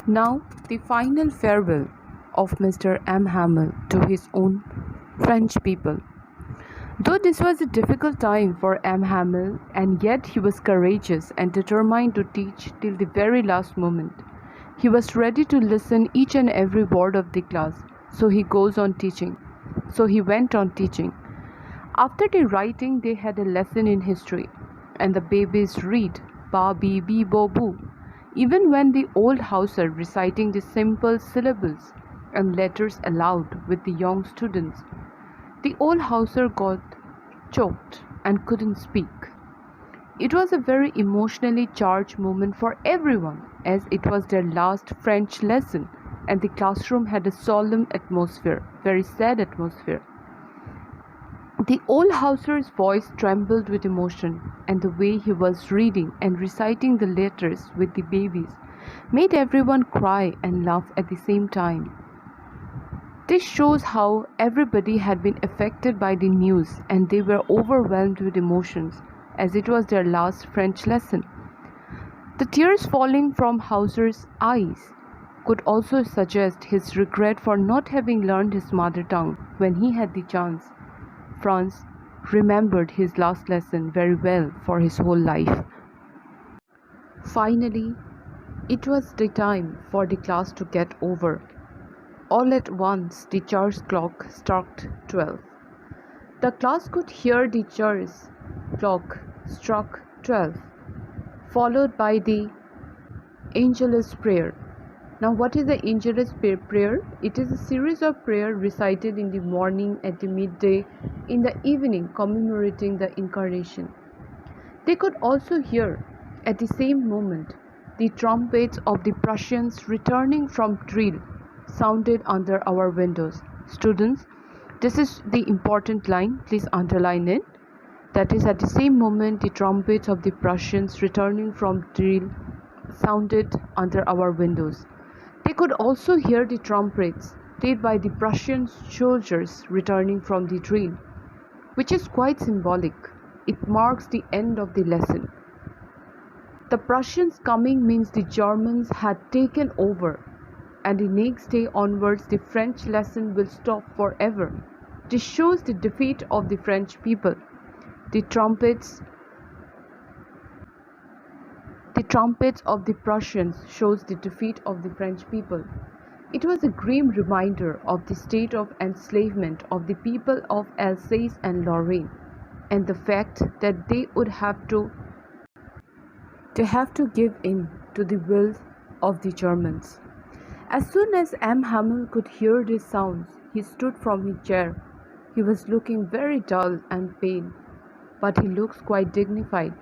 Now, the final farewell of Mr. M. Hamel to his own French people. Though this was a difficult time for M. Hamel, and yet he was courageous and determined to teach till the very last moment. He was ready to listen each and every word of the class, so he went on teaching. After the writing, they had a lesson in history, and the babies read ba bi bi bo boo. Even when the old houser reciting the simple syllables and letters aloud with the young students, the old houser got choked and couldn't speak. It was a very emotionally charged moment for everyone, as it was their last French lesson, and the classroom had a solemn atmosphere, very sad atmosphere. The old houser's voice trembled with emotion, and the way he was reading and reciting the letters with the babies made everyone cry and laugh at the same time. This shows how everybody had been affected by the news, and they were overwhelmed with emotions, as it was their last French lesson. The tears falling from Hauser's eyes could also suggest his regret for not having learned his mother tongue when he had the chance. Franz remembered his last lesson very well for his whole life. Finally, it was the time for the class to get over. All at once, the church clock struck 12. The class could hear the church clock struck 12, followed by the Angelus prayer. Now, what is the Angelus prayer? It is a series of prayers recited in the morning, at the midday, in the evening, commemorating the Incarnation. They could also hear, at the same moment, the trumpets of the Prussians returning from drill sounded under our windows. Students, this is the important line, please underline it. That is, at the same moment, the trumpets of the Prussians returning from drill sounded under our windows. They could also hear the trumpets played by the Prussian soldiers returning from the drill, which is quite symbolic. It marks the end of the lesson. The Prussians coming means the Germans had taken over, and the next day onwards the French lesson will stop forever. This shows the defeat of the French people. The trumpets of the Prussians shows the defeat of the French people. It was a grim reminder of the state of enslavement of the people of Alsace and Lorraine, and the fact that they would have to give in to the will of the Germans. As soon as M. Hamel could hear these sounds, he stood from his chair. He was looking very dull and pale, but he looked quite dignified.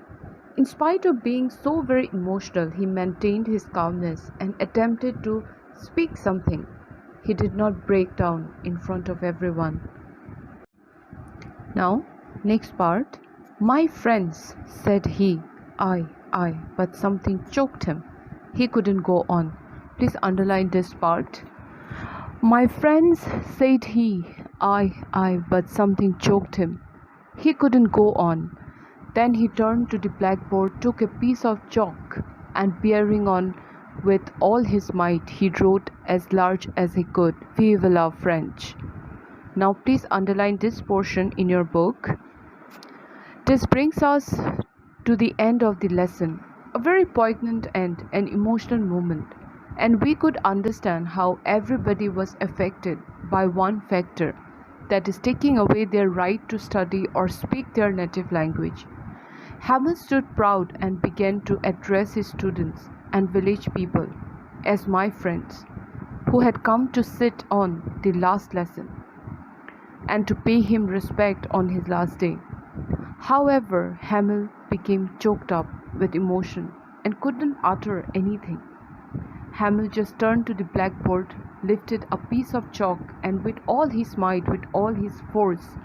In spite of being so very emotional, he maintained his calmness and attempted to speak something. He did not break down in front of everyone. Now, next part. My friends, said he. I, but something choked him. He couldn't go on. Please underline this part. My friends, said he. I, but something choked him. He couldn't go on. Then he turned to the blackboard, took a piece of chalk, and bearing on with all his might, he wrote as large as he could, Vive la French. Now please underline this portion in your book. This brings us to the end of the lesson, a very poignant end, an emotional moment, and we could understand how everybody was affected by one factor, that is taking away their right to study or speak their native language. Hamel stood proud and began to address his students and village people as my friends, who had come to sit on the last lesson and to pay him respect on his last day. However, Hamel became choked up with emotion and couldn't utter anything. Hamel just turned to the blackboard, lifted a piece of chalk, and with all his might, with all his force,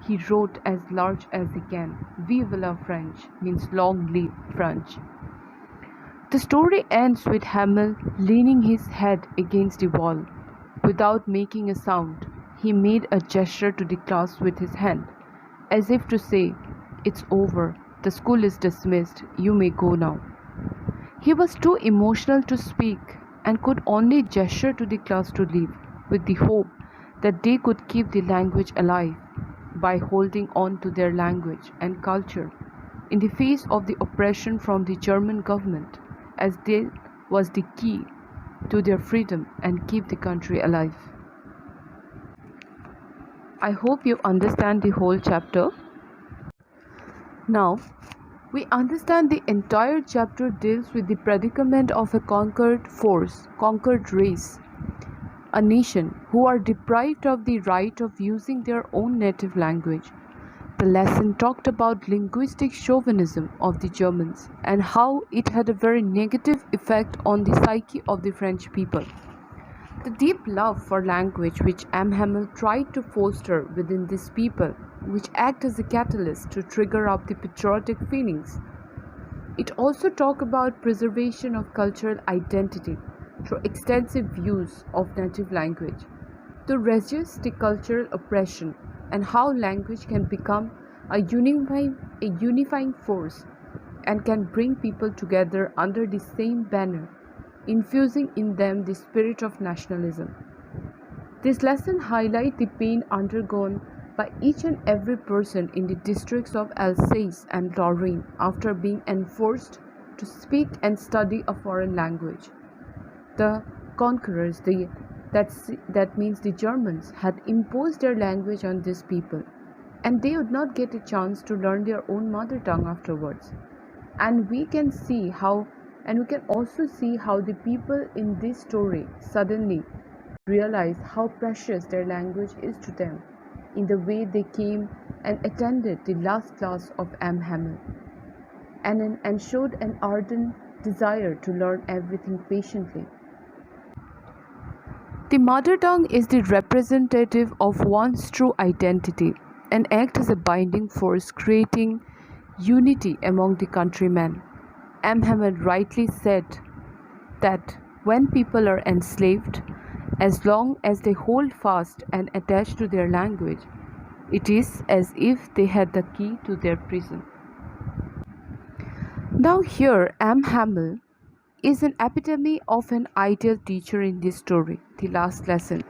he wrote as large as he can, Vive la French, means long live French. The story ends with Hamel leaning his head against the wall. Without making a sound, he made a gesture to the class with his hand, as if to say, It's over, the school is dismissed, you may go now. He was too emotional to speak, and could only gesture to the class to leave, with the hope that they could keep the language alive by holding on to their language and culture in the face of the oppression from the German government, as this was the key to their freedom and keep the country alive. I hope you understand the whole chapter. Now, we understand the entire chapter deals with the predicament of a conquered force, conquered race, a nation who are deprived of the right of using their own native language. The lesson talked about linguistic chauvinism of the Germans and how it had a very negative effect on the psyche of the French people. The deep love for language which M. Hamel tried to foster within these people, which act as a catalyst to trigger up the patriotic feelings. It also talked about preservation of cultural identity through extensive use of native language, to resist the cultural oppression and how language can become a unifying force and can bring people together under the same banner, infusing in them the spirit of nationalism. This lesson highlights the pain undergone by each and every person in the districts of Alsace and Lorraine after being enforced to speak and study a foreign language. The conquerors, that means the Germans, had imposed their language on these people, and they would not get a chance to learn their own mother tongue afterwards. And we can also see how the people in this story suddenly realize how precious their language is to them in the way they came and attended the last class of M. Hamel and showed an ardent desire to learn everything patiently. The mother tongue is the representative of one's true identity and acts as a binding force creating unity among the countrymen. M. Hamel rightly said that when people are enslaved, as long as they hold fast and attach to their language, it is as if they had the key to their prison. Now here M. Hamel is an epitome of an ideal teacher in this story, the last lesson.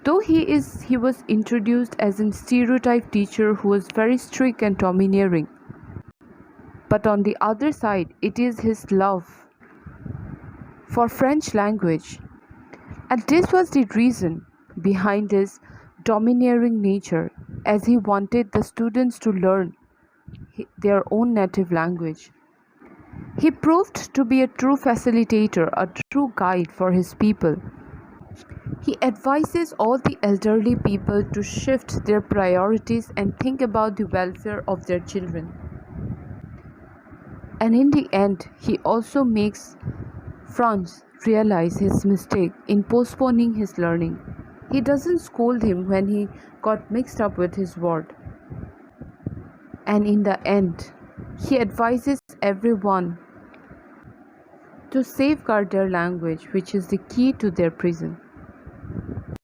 Though he was introduced as a stereotype teacher who was very strict and domineering, but on the other side, it is his love for French language, and this was the reason behind his domineering nature, as he wanted the students to learn their own native language. He proved to be a true facilitator, a true guide for his people. He advises all the elderly people to shift their priorities and think about the welfare of their children. And in the end, he also makes Franz realize his mistake in postponing his learning. He doesn't scold him when he got mixed up with his ward. And in the end, he advises everyone to safeguard their language, which is the key to their prison.